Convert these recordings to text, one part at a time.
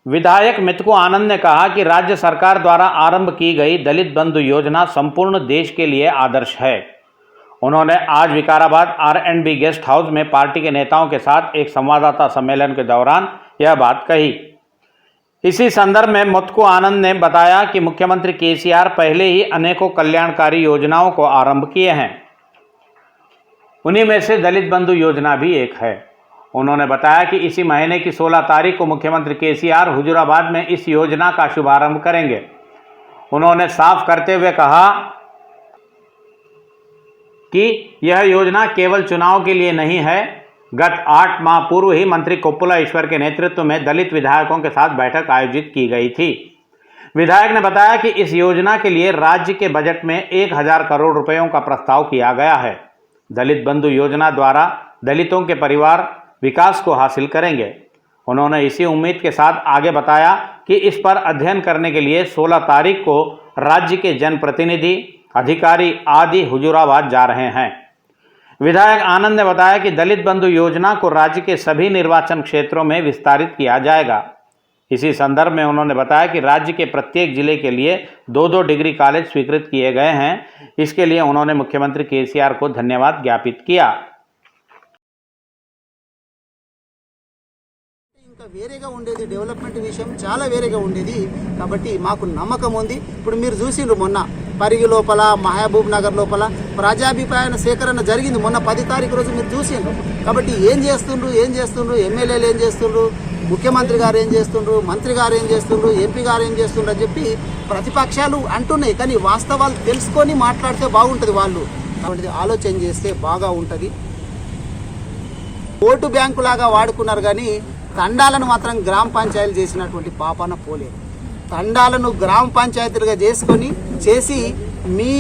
विधायक मितकू आनंद ने कहा कि राज्य सरकार द्वारा आरंभ की गई दलित बंधु योजना संपूर्ण देश के लिए आदर्श है। उन्होंने आज विकाराबाद R&B गेस्ट हाउस में पार्टी के नेताओं के साथ एक संवाददाता सम्मेलन के दौरान यह बात कही। इसी संदर्भ में मितकू आनंद ने बताया कि मुख्यमंत्री केसीआर पहले ही अनेकों कल्याणकारी योजनाओं को आरंभ किए हैं। उन्हीं में से दलित बंधु योजना भी एक है। उन्होंने बताया कि इसी महीने की 16 तारीख को मुख्यमंत्री केसीआर हुजूराबाद में इस योजना का शुभारंभ करेंगे। उन्होंने साफ करते हुए कहा कि यह योजना केवल चुनाव के लिए नहीं है। गत 8 माह पूर्व ही मंत्री कोप्पुला ईश्वर के नेतृत्व में दलित विधायकों के साथ बैठक आयोजित की गई थी। विधायक ने बताया कि इस योजना के लिए राज्य के बजट में 1000 करोड़ रुपयों का प्रस्ताव किया गया है। दलित बंधु योजना द्वारा दलितों के परिवार विकास को हासिल करेंगे। उन्होंने इसी उम्मीद के साथ आगे बताया कि इस पर अध्ययन करने के लिए 16 तारीख को राज्य के जनप्रतिनिधि, अधिकारी आदि हुजूराबाद जा रहे हैं। विधायक आनंद ने बताया कि दलित बंधु योजना को राज्य के सभी निर्वाचन क्षेत्रों में विस्तारित किया जाएगा। इसी संदर्भ में उन्होंने बताया कि राज्य के प्रत्येक जिले के लिए 2-2 डिग्री कॉलेज स्वीकृत किए गए हैं। इसके लिए उन्होंने मुख्यमंत्री केसीआर को धन्यवाद ज्ञापित किया। వేరేగా ఉండేది డెవలప్మెంట్ విషయం చాలా వేరేగా ఉండేది కాబట్టి మాకు నమ్మకం ఉంది। ఇప్పుడు మీరు చూసిండ్రు మొన్న పరిగి లోపల మహబూబ్ నగర్ లోపల ప్రజాభిప్రాయ సేకరణ జరిగింది మొన్న 10 తారీఖు రోజు మీరు చూసిండ్రు। కాబట్టి ఏం చేస్తుండ్రు ఎమ్మెల్యేలు ఏం చేస్తుండ్రు, ముఖ్యమంత్రి గారు ఏం చేస్తుండ్రు, మంత్రి గారు ఏం చేస్తుండ్రు, ఎంపీ గారు ఏం చేస్తుండ్రు అని చెప్పి ప్రతిపక్షాలు అంటున్నాయి। కానీ వాస్తవాలు తెలుసుకొని మాట్లాడితే బాగుంటుంది। వాళ్ళు కాబట్టి ఆలోచన చేస్తే బాగా ఉంటుంది। ఓటు బ్యాంకు లాగా వాడుకున్నారు కానీ తండాలను మాత్రం గ్రామ పంచాయతీలు చేసినటువంటి పాపాన పోలేదు। తండాలను గ్రామ పంచాయతీలుగా చేసి మీ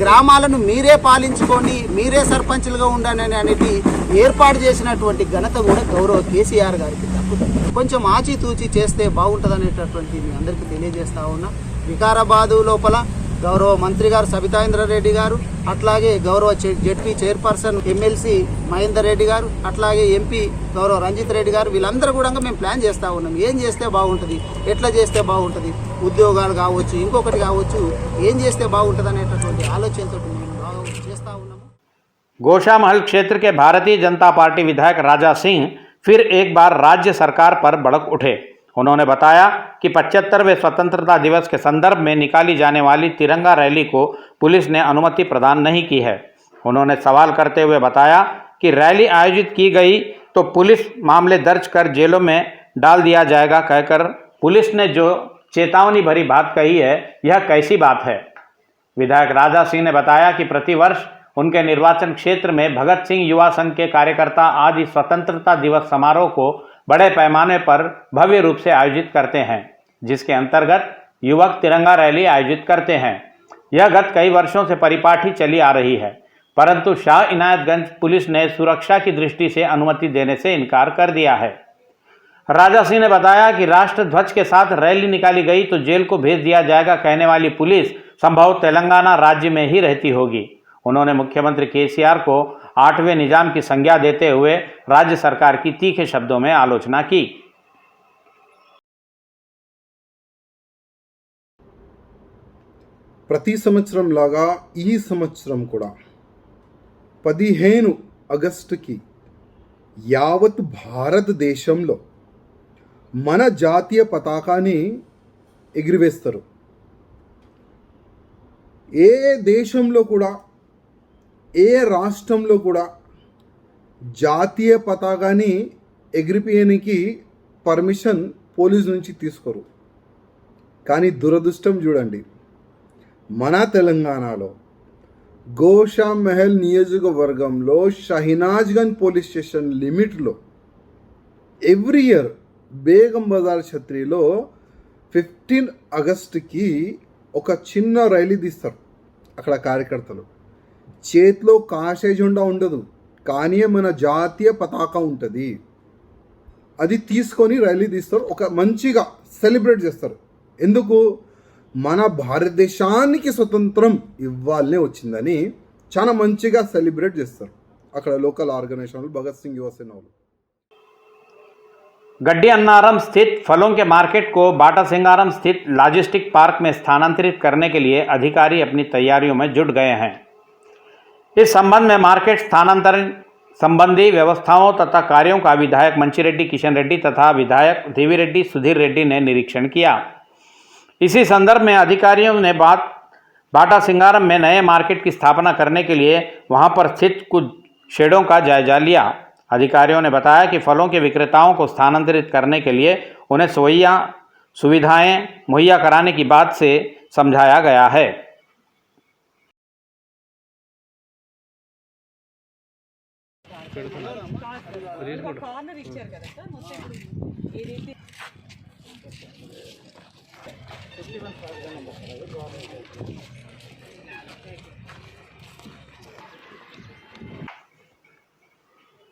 గ్రామాలను మీరే పాలించుకొని మీరే సర్పంచులుగా ఉండాలని అనేది ఏర్పాటు చేసినటువంటి ఘనత కూడా గౌరవ కేసీఆర్ గారికి దక్కుతుంది। కొంచెం ఆచితూచి చేస్తే బాగుంటుంది అనేటటువంటి మీ అందరికీ తెలియజేస్తా ఉన్నా। వికారాబాదు లోపల గౌరవ మంత్రి గారు సబితా ఇంద్రారెడ్డి గారు, అట్లాగే గౌరవ ZP chairperson MLC Mahender Reddy గారు, అట్లాగే ఎంపీ గౌరవ రంజిత్ రెడ్డి గారు, వీళ్ళందరూ కూడా మేము ప్లాన్ చేస్తూ ఉన్నాం। ఏం చేస్తే బాగుంటుంది, ఎట్లా చేస్తే బాగుంటుంది, ఉద్యోగాలు కావచ్చు, ఇంకొకటి కావచ్చు, ఏం చేస్తే బాగుంటుంది అనేటటువంటి ఆలోచనతో మేము బాగా చేస్తూ ఉన్నాము। गोशामहल क्षेत्र के भारतीय जनता पार्टी विधायक राजा सिंह फिर एक बार राज्य सरकार पर भड़क उठे। उन्होंने बताया कि 75वें स्वतंत्रता दिवस के संदर्भ में निकाली जाने वाली तिरंगा रैली को पुलिस ने अनुमति प्रदान नहीं की है। उन्होंने सवाल करते हुए बताया कि रैली आयोजित की गई तो पुलिस मामले दर्ज कर जेलों में डाल दिया जाएगा कहकर पुलिस ने जो चेतावनी भरी बात कही है, यह कैसी बात है। विधायक राजा सिंह ने बताया कि प्रतिवर्ष उनके निर्वाचन क्षेत्र में भगत सिंह युवा संघ के कार्यकर्ता आज स्वतंत्रता दिवस समारोह को बड़े पैमाने पर भव्य रूप से आयोजित करते हैं, जिसके अंतर्गत युवक तिरंगा रैली आयोजित करते हैं। यह गत कई वर्षों से परिपाटी चली आ रही है, परंतु शाह इनायतगंज पुलिस ने सुरक्षा की दृष्टि से अनुमति देने से इनकार कर दिया है। राजा सिंह ने बताया कि राष्ट्र ध्वज के साथ रैली निकाली गई तो जेल को भेज दिया जाएगा कहने वाली पुलिस संभव तेलंगाना राज्य में ही रहती होगी। उन्होंने मुख्यमंत्री केसीआर को 8वें निजाम की संज्ञा देते हुए राज्य सरकार की तीखे शब्दों में आलोचना की। ప్రతి సంవత్సరం లాగా ఈ సంవత్సరం కూడా 15 ఆగస్టుకి యావత్ భారతదేశంలో మన జాతీయ పతాకాన్ని ఎగిరివేస్తారు। ఏ దేశంలో కూడా ఏ రాష్ట్రంలో కూడా జాతీయ పతాకాన్ని ఎగిరిపోయడానికి పర్మిషన్ పోలీసు నుంచి తీసుకోరు। కానీ దురదృష్టం చూడండి, మన తెలంగాణలో గోషామహల్ నియోజకవర్గంలో షహీనాజ్గంజ్ పోలీస్ స్టేషన్ లిమిట్లో ఎవ్రీ ఇయర్ బేగం బజార్ ఛత్రిలో 15 ఆగస్టుకి ఒక చిన్న ర్యాలీ తీస్తారు। అక్కడ కార్యకర్తలు చేతిలో కాషాయ జెండా ఉండదు, కానీ మన జాతీయ పతాకం ఉంటుంది। అది తీసుకొని ర్యాలీ తీస్తారు, ఒక మంచిగా సెలబ్రేట్ చేస్తారు। ఎందుకు? మన భారతదేశానికి స్వతంత్రం ఇవ్వాలనే వచ్చిందని చాలా మంచిగా సెలబ్రేట్ చేస్తారు అక్కడ లోకల్ ఆర్గనైజేషన్లు, భగత్ సింగ్ యువ సేన వాళ్ళు। गड्डी अन्नावरम स्थित फलों के मार्केट को बाटा सिंगारम स्थित लॉजिस्टिक पार्क में स्थानांतरित करने के लिए अधिकारी अपनी तैयारियों में जुट गए हैं। इस संबंध में मार्केट स्थानांतरण संबंधी व्यवस्थाओं तथा कार्यों का विधायक मंचिरेड्डी किशन रेड्डी तथा विधायक देवीरेड्डी सुधीर रेड्डी ने निरीक्षण किया। इसी संदर्भ में अधिकारियों ने बाटा सिंगारम में नए मार्केट की स्थापना करने के लिए वहां पर स्थित कुछ शेडों का जायजा लिया। अधिकारियों ने बताया कि फलों के विक्रेताओं को स्थानांतरित करने के लिए उन्हें सुविधाएं मुहैया कराने की बात से समझाया गया है। కార్నర్ ఇచ్చారు కదా సార్ మొత్తం ఈ రీతి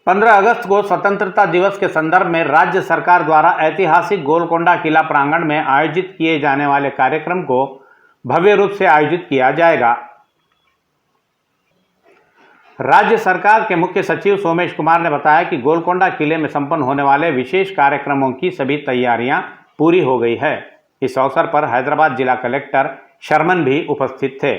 15 अगस्त को स्वतंत्रता दिवस के संदर्भ में राज्य सरकार द्वारा ऐतिहासिक गोलकोंडा किला प्रांगण में आयोजित किए जाने वाले कार्यक्रम को भव्य रूप से आयोजित किया जाएगा। राज्य सरकार के मुख्य सचिव सोमेश कुमार ने बताया कि गोलकोंडा किले में संपन्न होने वाले विशेष कार्यक्रमों की सभी तैयारियां पूरी हो गई है। इस अवसर पर हैदराबाद जिला कलेक्टर शर्मन भी उपस्थित थे।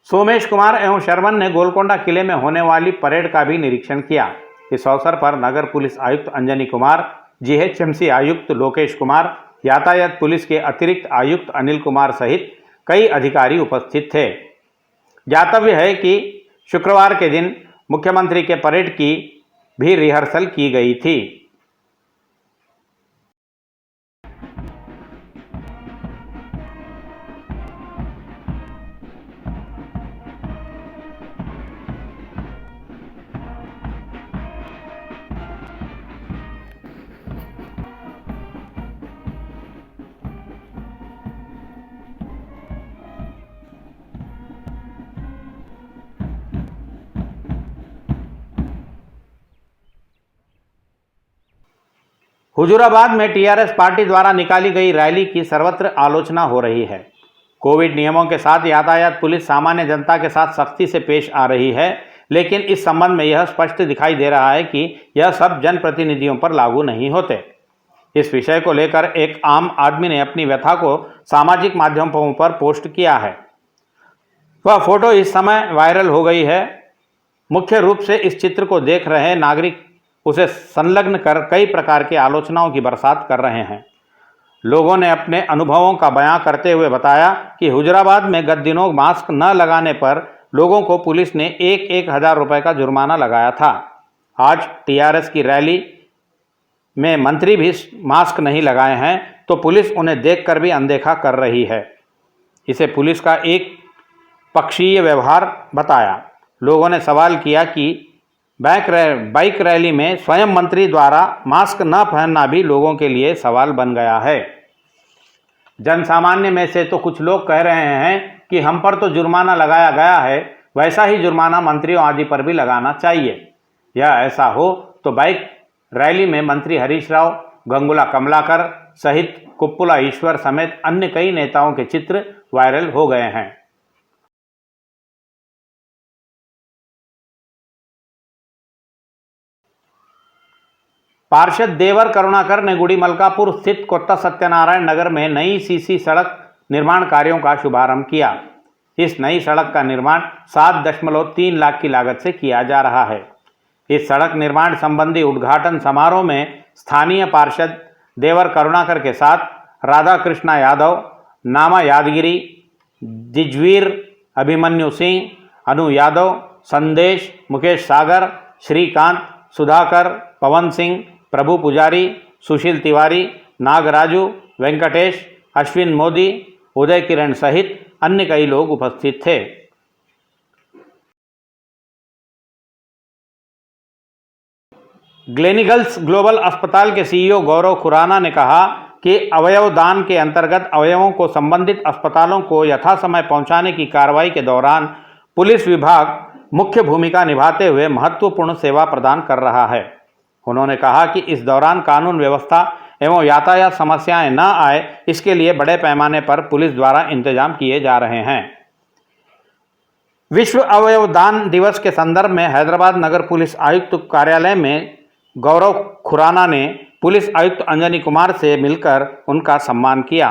सोमेश कुमार एवं शर्मन ने गोलकोंडा किले में होने वाली परेड का भी निरीक्षण किया। इस अवसर पर नगर पुलिस आयुक्त अंजनी कुमार, जीएचएमसी आयुक्त लोकेश कुमार, यातायात पुलिस के अतिरिक्त आयुक्त अनिल कुमार सहित कई अधिकारी उपस्थित थे। ज्ञातव्य है कि शुक्रवार के दिन मुख्यमंत्री के परेड की भी रिहर्सल की गई थी। हुजूराबाद में टीआरएस पार्टी द्वारा निकाली गई रैली की सर्वत्र आलोचना हो रही है। कोविड नियमों के साथ यातायात पुलिस सामान्य जनता के साथ सख्ती से पेश आ रही है, लेकिन इस संबंध में यह स्पष्ट दिखाई दे रहा है कि यह सब जनप्रतिनिधियों पर लागू नहीं होते। इस विषय को लेकर एक आम आदमी ने अपनी व्यथा को सामाजिक माध्यमों पर पोस्ट किया है। वह फोटो इस समय वायरल हो गई है। मुख्य रूप से इस चित्र को देख रहे नागरिक उसे संलग्न कर कई प्रकार की आलोचनाओं की बरसात कर रहे हैं। लोगों ने अपने अनुभवों का बयां करते हुए बताया कि हुजूराबाद में गत दिनों मास्क न लगाने पर लोगों को पुलिस ने 1,000 रुपए का जुर्माना लगाया था। आज टीआरएस की रैली में मंत्री भी मास्क नहीं लगाए हैं तो पुलिस उन्हें देखकर भी अनदेखा कर रही है। इसे पुलिस का एक पक्षीय व्यवहार बताया। लोगों ने सवाल किया कि बाइक रैली में स्वयं मंत्री द्वारा मास्क न पहनना भी लोगों के लिए सवाल बन गया है। जनसामान्य में से तो कुछ लोग कह रहे हैं कि हम पर तो जुर्माना लगाया गया है, वैसा ही जुर्माना मंत्रियों आदि पर भी लगाना चाहिए। यह ऐसा हो तो बाइक रैली में मंत्री हरीश राव, गंगुला कमलाकर सहित कुप्पुला ईश्वर समेत अन्य कई नेताओं के चित्र वायरल हो गए हैं। पार्षद देवर करुणाकर ने गुड़ी मलकापुर स्थित कोत्ता सत्यनारायण नगर में नई सीसी सड़क निर्माण कार्यों का शुभारंभ किया। इस नई सड़क का निर्माण 7.3 लाख की लागत से किया जा रहा है। इस सड़क निर्माण संबंधी उद्घाटन समारोह में स्थानीय पार्षद देवर करुणाकर के साथ राधा कृष्णा यादव, नामा यादगिरी, दिजवीर, अभिमन्यु सिंह, अनु यादव, संदेश, मुकेश सागर, श्रीकांत, सुधाकर, पवन सिंह, प्रभु पुजारी, सुशील तिवारी, नागराजू, वेंकटेश, अश्विन मोदी, उदय किरण सहित अन्य कई लोग उपस्थित थे। ग्लेनिगल्स ग्लोबल अस्पताल के सीईओ गौरव खुराना ने कहा कि अवयव दान के अंतर्गत अवयवों को संबंधित अस्पतालों को यथासमय पहुंचाने की कार्रवाई के दौरान पुलिस विभाग मुख्य भूमिका निभाते हुए महत्वपूर्ण सेवा प्रदान कर रहा है। उन्होंने कहा कि इस दौरान कानून व्यवस्था एवं यातायात समस्याएं न आए, इसके लिए बड़े पैमाने पर पुलिस द्वारा इंतजाम किए जा रहे हैं। विश्व अवयव दान दिवस के संदर्भ में हैदराबाद नगर पुलिस आयुक्त कार्यालय में गौरव खुराना ने पुलिस आयुक्त अंजनी कुमार से मिलकर उनका सम्मान किया।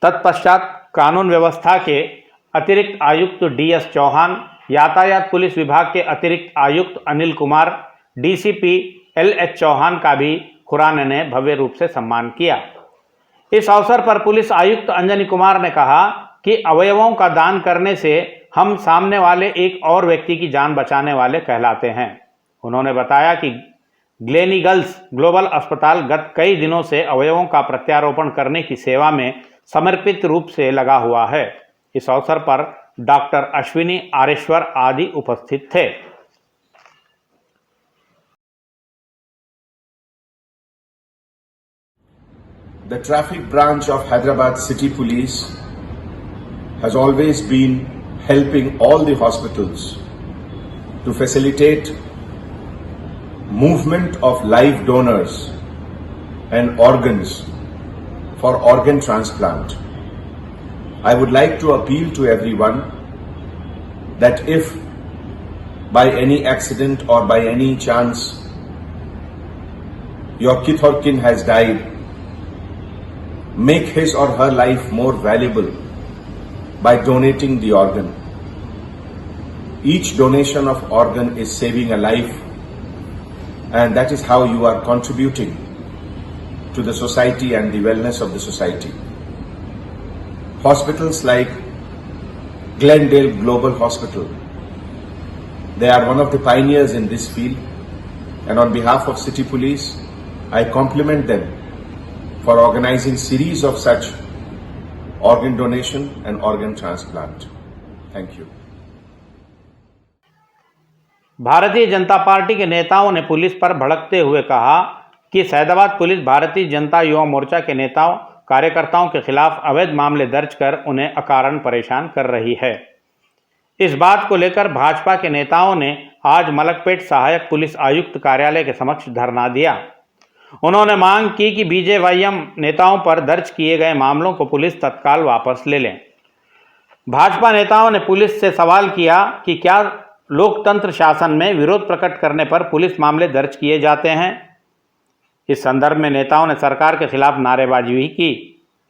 तत्पश्चात कानून व्यवस्था के अतिरिक्त आयुक्त DS चौहान, यातायात पुलिस विभाग के अतिरिक्त आयुक्त अनिल कुमार, DCP LH चौहान का भी खुराना ने भव्य रूप से सम्मान किया। इस अवसर पर पुलिस आयुक्त अंजनी कुमार ने कहा कि अवयवों का दान करने से हम सामने वाले एक और व्यक्ति की जान बचाने वाले कहलाते हैं। उन्होंने बताया कि ग्लेनीगल्स ग्लोबल अस्पताल गत कई दिनों से अवयवों का प्रत्यारोपण करने की सेवा में समर्पित रूप से लगा हुआ है। इस अवसर पर डॉक्टर अश्विनी आरेश्वर आदि उपस्थित थे। The traffic branch of Hyderabad City Police has always been helping all the hospitals to facilitate movement of live donors and organs for organ transplant. I would like to appeal to everyone that if by any accident or by any chance your kith or kin has died, make his or her life more valuable by donating the organ. Each donation of organ is saving a life, and that is how you are contributing to the society and the wellness of the society. Hospitals like Glendale Global Hospital, they are one of the pioneers in this field, and on behalf of City Police, I compliment them for organizing series of such organ donation and organ transplant. Thank you. Bharatiya Janata party के नेताओं ने police पर भड़कते हुए कहा कि Saidabad police Bharatiya Janata Yuva Morcha के नेताओं कार्यकर्ताओं के खिलाफ अवैध मामले दर्ज कर उन्हें अकारण परेशान कर रही है। इस बात को लेकर भाजपा के नेताओं ने आज मलकपेट सहायक पुलिस आयुक्त कार्यालय के समक्ष धरना दिया। उन्होंने मांग की कि BJYM नेताओं पर दर्ज किए गए मामलों को पुलिस तत्काल वापस ले लें। भाजपा नेताओं ने पुलिस से सवाल किया कि क्या लोकतंत्र शासन में विरोध प्रकट करने पर पुलिस मामले दर्ज किए जाते हैं। इस संदर्भ में नेताओं ने सरकार के खिलाफ नारेबाजी भी की।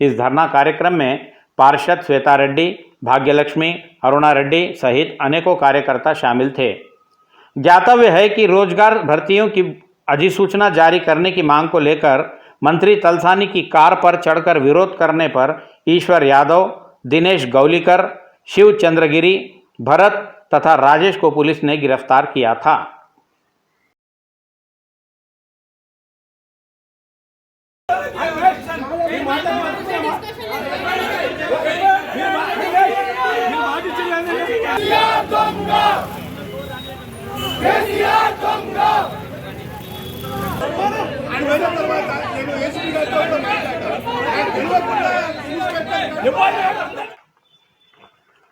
इस धरना कार्यक्रम में पार्षद श्वेता रेड्डी, भाग्यलक्ष्मी, अरुणा रेड्डी सहित अनेकों कार्यकर्ता शामिल थे। ज्ञातव्य है कि रोजगार भर्तियों की अधिसूचना जारी करने की मांग को लेकर मंत्री तलसानी की कार पर चढ़कर विरोध करने पर ईश्वर यादव, दिनेश गौलीकर, शिव चंद्रगिरी, भरत तथा राजेश को पुलिस ने गिरफ्तार किया था।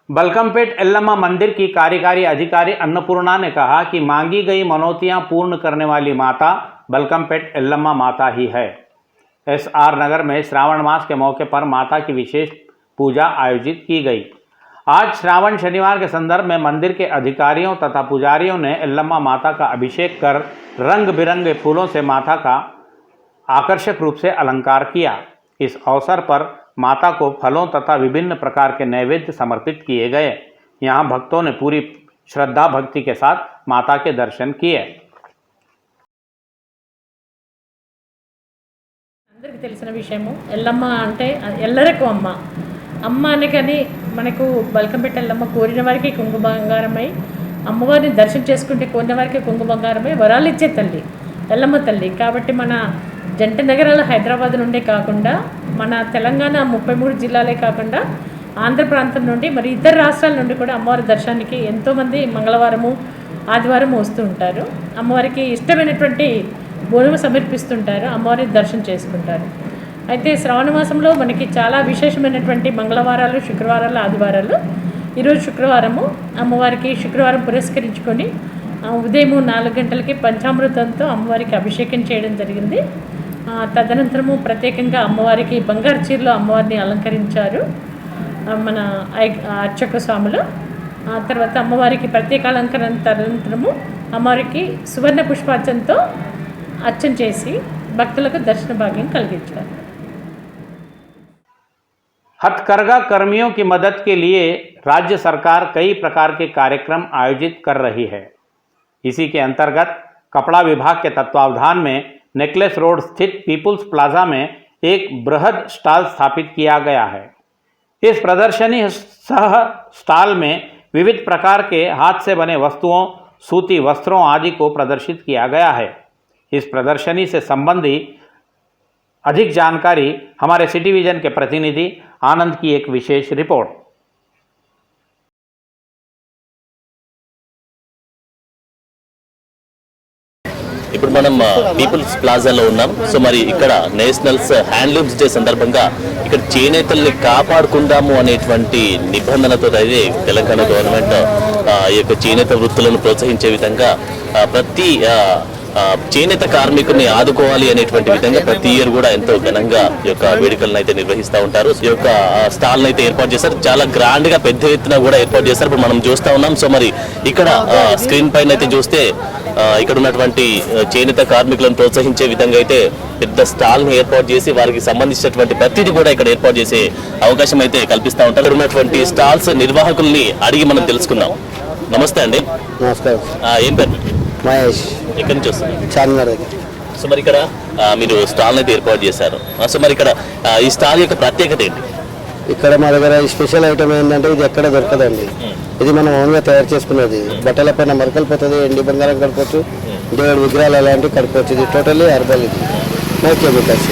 बलकमपेट एल्लम्मा मंदिर की कार्यकारी अधिकारी अन्नपूर्णा ने कहा कि मांगी गई मनौतियां पूर्ण करने वाली माता बलकमपेट एल्लम्मा माता ही है। SR नगर में श्रावण मास के मौके पर माता की विशेष पूजा आयोजित की गई। आज श्रावण शनिवार के संदर्भ में मंदिर के अधिकारियों तथा पुजारियों ने एल्लम्मा माता का अभिषेक कर रंग बिरंगे फूलों से माता का आकर्षक रूप से अलंकार किया। इस अवसर पर माता को फलों तथा विभिन्न प्रकार के नैवेद्य समर्पित किए गए। यहाँ भक्तों ने पूरी श्रद्धा भक्ति के साथ माता के दर्शन किए। అందరికీ తెలిసిన విషయము ఎల్లమ్మ అంటే ఎల్లరకు అమ్మ అమ్మ అనగానే మనకు బల్కంపేట ఎల్లమ్మ కోరిన వారికి కుంకుమ బంగారమై అమ్మవారిని దర్శనం చేసుకుంటే కోరిన వారికి కుంకుమ బంగారమై వరాలు ఇచ్చే తల్లి ఎల్లమ్మ తల్లి। కాబట్టి మన జంట నగరాల హైదరాబాద్ నుండే కాకుండా మన తెలంగాణ 33 జిల్లాలే కాకుండా ఆంధ్ర ప్రాంతం నుండి మరి ఇతర రాష్ట్రాల నుండి కూడా అమ్మవారి దర్శనానికి ఎంతోమంది మంగళవారము ఆదివారం వస్తూ ఉంటారు। అమ్మవారికి ఇష్టమైనటువంటి బోనము సమర్పిస్తుంటారు, అమ్మవారిని దర్శనం చేసుకుంటారు। అయితే శ్రావణ మాసంలో మనకి చాలా విశేషమైనటువంటి మంగళవారాలు, శుక్రవారాలు, ఆదివారాలు। ఈరోజు శుక్రవారము అమ్మవారికి శుక్రవారం పురస్కరించుకొని ఉదయం 4 గంటలకి పంచామృతంతో అమ్మవారికి అభిషేకం చేయడం జరిగింది। తదనంతరము ప్రత్యేకంగా అమ్మవారికి బంగారు చీరలో అమ్మవారిని అలంకరించారు మన అర్చక స్వాములు। తర్వాత అమ్మవారికి ప్రత్యేక అలంకరణ తదనంతరము అమ్మవారికి సువర్ణ పుష్పార్చనతో అర్చన చేసి భక్తులకు దర్శన భాగ్యం కలిగించారు. हथकरघा कर्मियों की मदद के लिए राज्य सरकार कई प्रकार के कार्यक्रम आयोजित कर रही है। इसी के अंतर्गत कपड़ा विभाग के तत्वावधान में नेकलेस रोड स्थित पीपुल्स प्लाजा में एक बृहद स्टॉल स्थापित किया गया है। इस प्रदर्शनी सह स्टॉल में विविध प्रकार के हाथ से बने वस्तुओं, सूती वस्त्रों आदि को प्रदर्शित किया गया है। इस प्रदर्शनी से संबंधी अधिक जानकारी हमारे सिटी विजन के प्रतिनिधि आनंद की एक विशेष रिपोर्ट। ఇప్పుడు మనం పీపుల్స్ ప్లాజాలో ఉన్నాం. సో మరి ఇక్కడ నేషనల్స్ హ్యాండ్లూమ్స్ డే సందర్భంగా ఇక్కడ చేనేతల్ని కాపాడుకుందాము అనేటువంటి నిబంధనతో అయితే తెలంగాణ గవర్నమెంట్ ఈ యొక్క చేనేత వృత్తులను ప్రోత్సహించే విధంగా ప్రతి చేనేత కార్మికుల్ని ఆదుకోవాలి అనేటువంటి విధంగా ప్రతి ఇయర్ కూడా ఎంతో ఘనంగా ఈ యొక్క వేడుకలను అయితే నిర్వహిస్తూ ఉంటారు. ఈ యొక్క స్టాల్ని అయితే ఏర్పాటు చేశారు. చాలా గ్రాండ్ గా పెద్ద ఎత్తున కూడా ఏర్పాటు చేశారు. ఇప్పుడు మనం చూస్తా ఉన్నాం. సో మరి ఇక్కడ స్క్రీన్ పైన అయితే చూస్తే ఇక్కడ ఉన్నటువంటి చేనేత కార్మికులను ప్రోత్సహించే విధంగా అయితే పెద్ద స్టాల్ ని ఏర్పాటు చేసి వారికి సంబంధించినటువంటి ప్రతిదీ కూడా ఇక్కడ ఏర్పాటు చేసే అవకాశం అయితే కల్పిస్తూ ఉంటారు. ఇక్కడ ఉన్నటువంటి స్టాల్స్ నిర్వాహకుల్ని అడిగి మనం తెలుసుకుందాం. నమస్తే అండి. నమస్కారం. ఏం పేరు? మహేష్. ఎక్కడి నుంచి వస్తున్నారు? చార్మినార్ దగ్గర. సో మరి ఇక్కడ మీరు స్టాల్ అయితే ఏర్పాటు చేశారు. సో మరి ఇక్కడ ఈ స్టాల్ యొక్క ప్రత్యేకత ఏంటి? ఇక్కడ మా దగ్గర స్పెషల్ ఐటమ్ ఏంటంటే ఇది ఎక్కడ దొరకదండి. ఇది మనం ఓన్గా తయారు చేసుకున్నది. బట్టల పైన మరకలు పోతుంది, ఎండి బంగారం కడుకోవచ్చు, దేవుడి విగ్రహాలు అలాంటివి కడుకోవచ్చు. ఇది టోటల్లీ హెర్బల్, ఇది నో కెమికల్స్.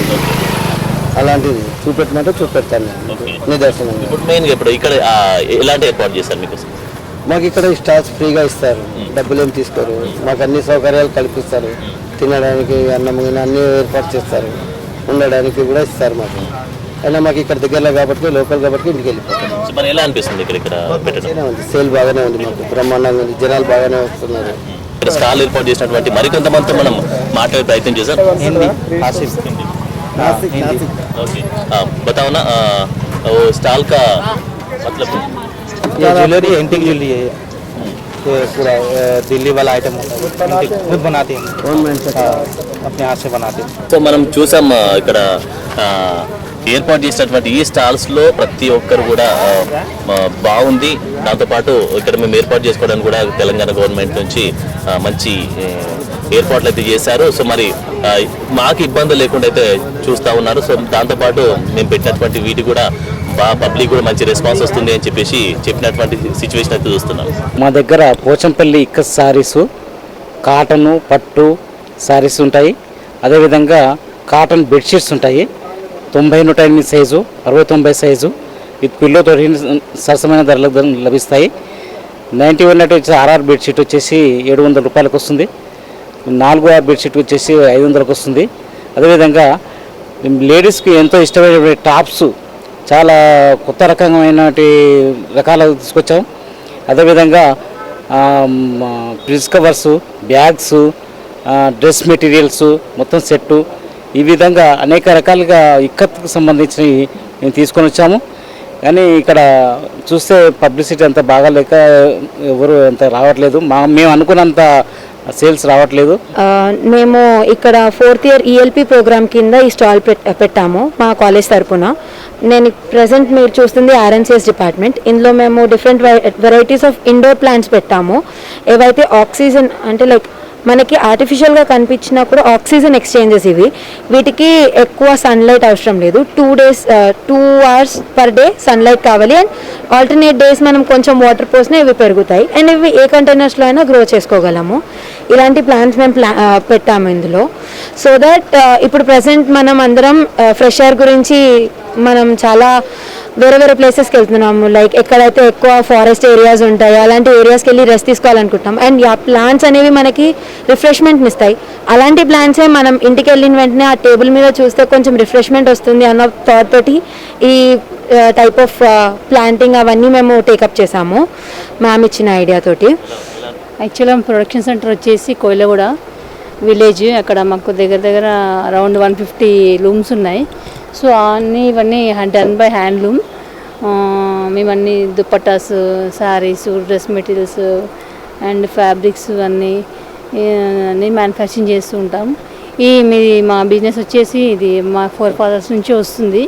అలాంటిది చూపెట్టమంటే చూపెడతాను నిదర్శనం. ఇప్పుడు మెయిన్గా ఇప్పుడు ఇక్కడ ఎలాంటి ఏర్పాటు చేశారు మీకు? మాకు ఇక్కడ స్టాల్స్ ఫ్రీగా ఇస్తారు, డబ్బులు ఏం తీసుకోరు. మాకు అన్ని సౌకర్యాలు కల్పిస్తారు. తినడానికి అన్నం అన్నీ ఏర్పాటు చేస్తారు, ఉండడానికి కూడా ఇస్తారు మాకు. అయినా మాకు ఇక్కడ దగ్గరలో కాబట్టి, లోకల్ కాబట్టి ఇంటికి వెళ్ళిపోతాం. మరి ఎలా అనిపిస్తుంది ఇక్కడ పెట్టడం? సేల్ బాగానే ఉంది, మాకు బ్రహ్మాండంగా ఉంది, జనాలు బాగానే వస్తున్నారు. ఇక్కడ స్టాల్ ఏర్పాటు చేసినటువంటి మరికొంతమందితో మనం మాట్లాడే ప్రయత్నం చేశాం. बताओ ना वो स्टॉल का मतलब? ये ज्वेलरी एंटीक ज्वेलरी है, ये पूरा दिल्ली वाला आइटम होता है, खुद बनाते हैं, अपने हाथ से बनाते हैं. సో మనం చూసాం ఇక్కడ ఏర్పాటు చేసినటువంటి ఈ స్టాల్స్లో ప్రతి ఒక్కరు కూడా బాగుంది. దాంతోపాటు ఇక్కడ మేము ఏర్పాటు చేసుకోవడానికి కూడా తెలంగాణ గవర్నమెంట్ నుంచి మంచి ఏర్పాట్లు అయితే చేశారు. సో మరి మాకు ఇబ్బంది లేకుండా అయితే చూస్తూ ఉన్నారు. సో దాంతోపాటు మేము పెట్టినటువంటి వీటి కూడా బాగా పబ్లిక్ కూడా మంచి రెస్పాన్స్ వస్తుంది అని చెప్పేసి చెప్పినటువంటి సిచ్యువేషన్ అయితే చూస్తున్నాం. మా దగ్గర పోచంపల్లి ఇక్క శారీసు, కాటను, పట్టు శారీస్ ఉంటాయి. అదేవిధంగా కాటన్ బెడ్షీట్స్ ఉంటాయి. 90-108 సైజు, 60-90 సైజు, ఇది పిల్లోతో సరసమైన ధరలకు లభిస్తాయి. 91 వచ్చి ఆర్ఆర్ బెడ్షీట్ వచ్చేసి 700 రూపాయలకు వస్తుంది. 4 బెడ్షీట్ వచ్చేసి 500కు వస్తుంది. అదేవిధంగా లేడీస్కి ఎంతో ఇష్టమైన టాప్స్, చాలా కొత్త రకాలు తీసుకొచ్చాం. అదేవిధంగా fridge covers, bags, dress materials మొత్తం సెట్టు, ఈ విధంగా అనేక రకాలుగా ఇక్కత్కు సంబంధించినవి మేము తీసుకొని వచ్చాము. కానీ ఇక్కడ చూస్తే పబ్లిసిటీ అంత బాగాలేక ఎవరు అంత రావట్లేదు, మేము అనుకున్నంత సేల్స్ రావట్లేదు. మేము ఇక్కడ 4th ఇయర్ ఈఎల్పి ప్రోగ్రామ్ కింద ఈ స్టాల్ పెట్టాము మా కాలేజ్ తరఫున. నేను ప్రజెంట్ మీరు చూస్తుంది ఆర్ఎన్సిఎస్ డిపార్ట్మెంట్. ఇందులో మేము different varieties of indoor plants పెట్టాము. ఏవైతే ఆక్సిజన్ అంటే లైక్ మనకి ఆర్టిఫిషియల్గా కనిపించినా కూడా ఆక్సిజన్ ఎక్స్చేంజెస్ ఇవి. వీటికి ఎక్కువ సన్లైట్ అవసరం లేదు. 2 hours పర్ డే సన్లైట్ కావాలి. అండ్ ఆల్టర్నేట్ డేస్ మనం కొంచెం వాటర్ పోసినా ఇవి పెరుగుతాయి. అండ్ ఇవి ఏ కంటైనర్స్లో అయినా గ్రో చేసుకోగలము. ఇలాంటి ప్లాంట్స్ మేము పెట్టాము ఇందులో. సో దట్ ఇప్పుడు ప్రజెంట్ మనం అందరం ఫ్రెష్ ఎయిర్ గురించి మనం చాలా వేరే వేరే ప్లేసెస్కి వెళ్తున్నాము. లైక్ ఎక్కడైతే ఎక్కువ ఫారెస్ట్ ఏరియాస్ ఉంటాయో అలాంటి ఏరియాస్కి వెళ్ళి రెస్ట్ తీసుకోవాలనుకుంటాం. అండ్ ఆ ప్లాంట్స్ అనేవి మనకి రిఫ్రెష్మెంట్ని ఇస్తాయి. అలాంటి ప్లాంట్సే మనం ఇంటికి వెళ్ళిన వెంటనే ఆ టేబుల్ మీద చూస్తే కొంచెం రిఫ్రెష్మెంట్ వస్తుంది అన్న థాట్ తోటి ఈ టైప్ ఆఫ్ ప్లాంటింగ్ అవన్నీ మేము టేకప్ చేసాము మ్యామ్ ఇచ్చిన ఐడియా తోటి. యాక్చువల్గా ప్రొడక్షన్ సెంటర్ వచ్చేసి కోయిలగూడ విలేజ్. అక్కడ మాకు దగ్గర అరౌండ్ 150 లూమ్స్ ఉన్నాయి. సో ఇవన్నీ డన్ బై హ్యాండ్లూమ్. మేమన్నీ dupattas, saris, dress materials and fabrics అన్నీ మ్యానుఫ్యాక్చరింగ్ చేస్తూ ఉంటాం. మా బిజినెస్ వచ్చేసి ఇది మా ఫోర్ ఫాదర్స్ నుంచి వస్తుంది.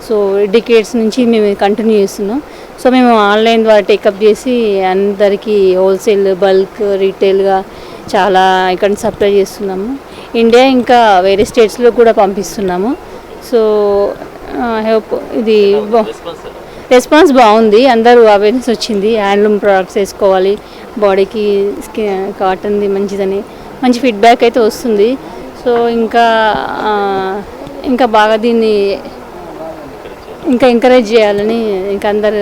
సో డికేట్స్ నుంచి మేము కంటిన్యూ చేస్తున్నాం. సో మేము ఆన్లైన్ ద్వారా టేకప్ చేసి అందరికీ హోల్సేల్, బల్క్, రీటైల్గా చాలా ఇక్కడ సప్లై చేస్తున్నాము. ఇండియా ఇంకా వేరే స్టేట్స్లో కూడా పంపిస్తున్నాము. సో ఐ హోప్ ఇది రెస్పాన్స్ బాగుంది. అందరూ అవేర్నెస్ వచ్చింది, హ్యాండ్లూమ్ ప్రోడక్ట్స్ వేసుకోవాలి, బాడీకి కాటన్ది మంచిదని మంచి ఫీడ్బ్యాక్ అయితే వస్తుంది. సో ఇంకా బాగా దీన్ని ఇంకా ఎంకరేజ్ చేయాలని, ఇంకా అందరు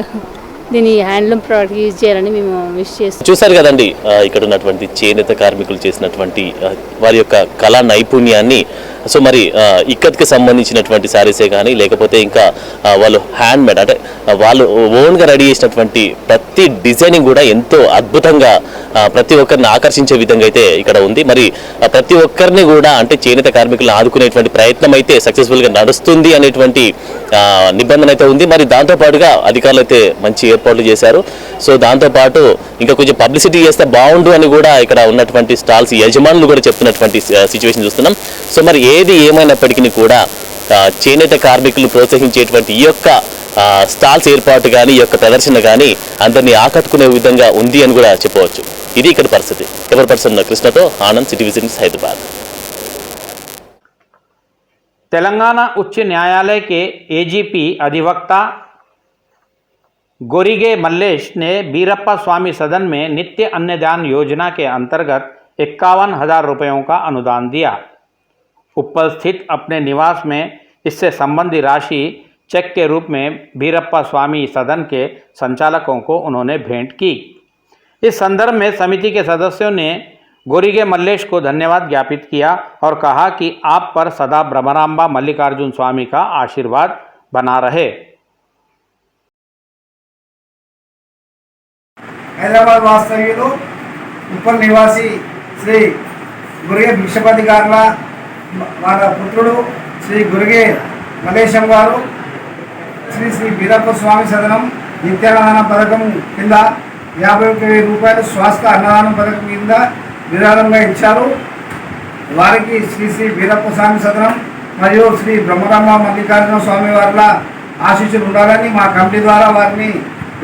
దీన్ని హ్యాండ్లూమ్ ప్రోడక్ట్ యూజ్ చేయాలని మేము విష్ చేస్తాం. చూసారు కదండి, ఇక్కడ ఉన్నటువంటి చేనేత కార్మికులు చేసినటువంటి వారి యొక్క కళా నైపుణ్యాన్ని. సో మరి ఇక్కడికి సంబంధించినటువంటి శారీసే కానీ లేకపోతే ఇంకా వాళ్ళు హ్యాండ్ మేడ్ అంటే వాళ్ళు ఓన్గా రెడీ చేసినటువంటి ప్రతి డిజైనింగ్ కూడా ఎంతో అద్భుతంగా ప్రతి ఒక్కరిని ఆకర్షించే విధంగా అయితే ఇక్కడ ఉంది. మరి ప్రతి ఒక్కరిని కూడా అంటే చేనేత కార్మికులను ఆదుకునేటువంటి ప్రయత్నం అయితే సక్సెస్ఫుల్గా నడుస్తుంది అనేటువంటి నిబంధన అయితే ఉంది. మరి దాంతోపాటుగా అధికారులు అయితే మంచి ఏర్పాట్లు చేశారు. సో దాంతోపాటు ఇంకా కొంచెం పబ్లిసిటీ చేస్తే బాగుండు అని కూడా ఇక్కడ ఉన్నటువంటి స్టాల్స్ యజమానులు కూడా చెప్తున్నటువంటి సిచ్యువేషన్ చూస్తున్నాం. సో మరి ఏది ఏమైనప్పటికీ కూడా చేనేత కార్మికులు ప్రోత్సహించేటువంటి ఈ యొక్క స్టాల్స్ ఏర్పాటు కానీ ఈ యొక్క ప్రదర్శన కానీ అందరినీ ఆకట్టుకునే విధంగా ఉంది అని కూడా చెప్పవచ్చు. ఇది ఇక్కడ పరిస్థితి. కెమెరా పర్సన్ కృష్ణతో ఆనంద్, సిటీ విజిట్ హైదరాబాద్. तेलंगाना उच्च न्यायालय के एजीपी अधिवक्ता गोरिगे मल्लेश ने बीरप्पा स्वामी सदन में नित्य अन्नदान योजना के अंतर्गत 51,000 रुपयों का अनुदान दिया. उप्पल स्थित अपने निवास में इससे संबंधी राशि चेक के रूप में बीरप्पा स्वामी सदन के संचालकों को उन्होंने भेंट की. इस संदर्भ में समिति के सदस्यों ने गोरिगे मल्लेश को धन्यवाद ज्ञापित किया और कहा कि आप पर सदा ब्रह्मरांबा मल्लिकार्जुन स्वामी का आशीर्वाद बना रहे. హైదరాబాద్ వాస్తవ్యులు ఉప్పల్ నివాసి శ్రీ గురిగే భిక్షపతి గారుల వాళ్ళ పుత్రుడు శ్రీ గురిగే మల్లేశం గారు శ్రీ బీరప్ప స్వామి సదనం నిత్యాన్నదాన పథకం కింద 51,000 రూపాయలు స్వాస్థ్య అన్నదానం పథకం కింద విరాళంగా ఇచ్చారు. వారికి శ్రీ బీరప్ప స్వామి సదనం మరియు శ్రీ బ్రహ్మరాంబ మల్లికార్జున స్వామి వారిల ఆశీస్సులు ఉండాలని మా కమిటీ ద్వారా వారిని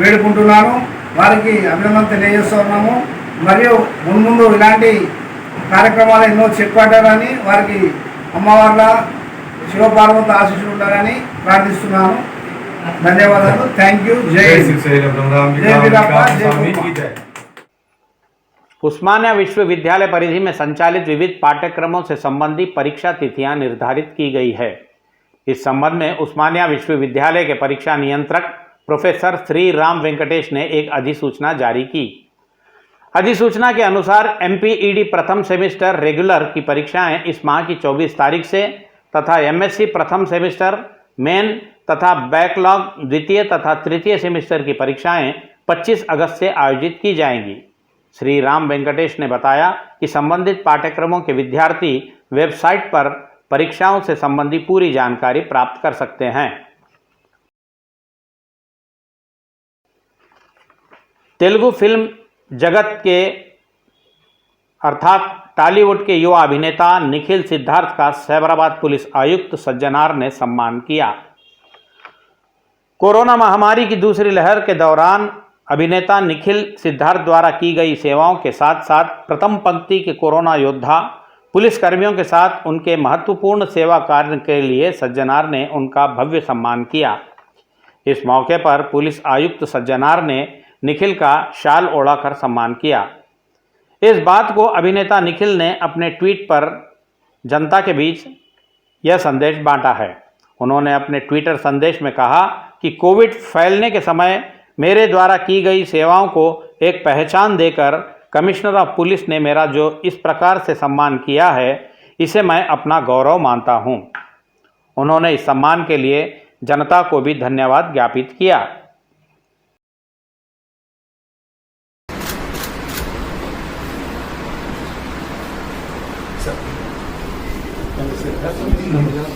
వేడుకుంటున్నాను. వారికి అభినందన తెలియజేస్తున్నాము. మరియు మున్ముందు ఇలాంటి కార్యక్రమాలు ఎన్నో చేపట్టాలని వారికి అమ్మవార్ల శివపార్వత ఆశీస్సులు ఉండాలని ప్రార్థిస్తున్నాను. ధన్యవాదాలు. Thank you. జై బీరప్ప, జై. उस्मानिया विश्वविद्यालय परिधि में संचालित विविध पाठ्यक्रमों से संबंधी परीक्षा तिथियां निर्धारित की गई है. इस संबंध में उस्मानिया विश्वविद्यालय के परीक्षा नियंत्रक प्रोफेसर श्री राम वेंकटेश ने एक अधिसूचना जारी की. अधिसूचना के अनुसार MPED प्रथम सेमेस्टर रेगुलर की परीक्षाएं इस माह की 24 तारीख से तथा MSc प्रथम सेमेस्टर मेन तथा बैकलॉग द्वितीय तथा तृतीय सेमेस्टर की परीक्षाएं 25 अगस्त से आयोजित की जाएंगी. श्री राम वेंकटेश ने बताया कि संबंधित पाठ्यक्रमों के विद्यार्थी वेबसाइट पर परीक्षाओं से संबंधी पूरी जानकारी प्राप्त कर सकते हैं. तेलुगु फिल्म जगत के अर्थात टॉलीवुड के युवा अभिनेता निखिल सिद्धार्थ का साइबराबाद पुलिस आयुक्त सज्जनार ने सम्मान किया. कोरोना महामारी की दूसरी लहर के दौरान अभिनेता निखिल सिद्धार्थ द्वारा की गई सेवाओं के साथ साथ प्रथम पंक्ति के कोरोना योद्धा पुलिसकर्मियों के साथ उनके महत्वपूर्ण सेवा कार्य के लिए सज्जनार ने उनका भव्य सम्मान किया. इस मौके पर पुलिस आयुक्त सज्जनार ने निखिल का शाल ओढ़ाकर सम्मान किया. इस बात को अभिनेता निखिल ने अपने ट्वीट पर जनता के बीच यह संदेश बांटा है. उन्होंने अपने ट्विटर संदेश में कहा कि कोविड फैलने के समय मेरे द्वारा की गई सेवाओं को एक पहचान देकर कमिश्नर ऑफ पुलिस ने मेरा जो इस प्रकार से सम्मान किया है, इसे मैं अपना गौरव मानता हूँ. उन्होंने इस सम्मान के लिए जनता को भी धन्यवाद ज्ञापित किया. Thank you.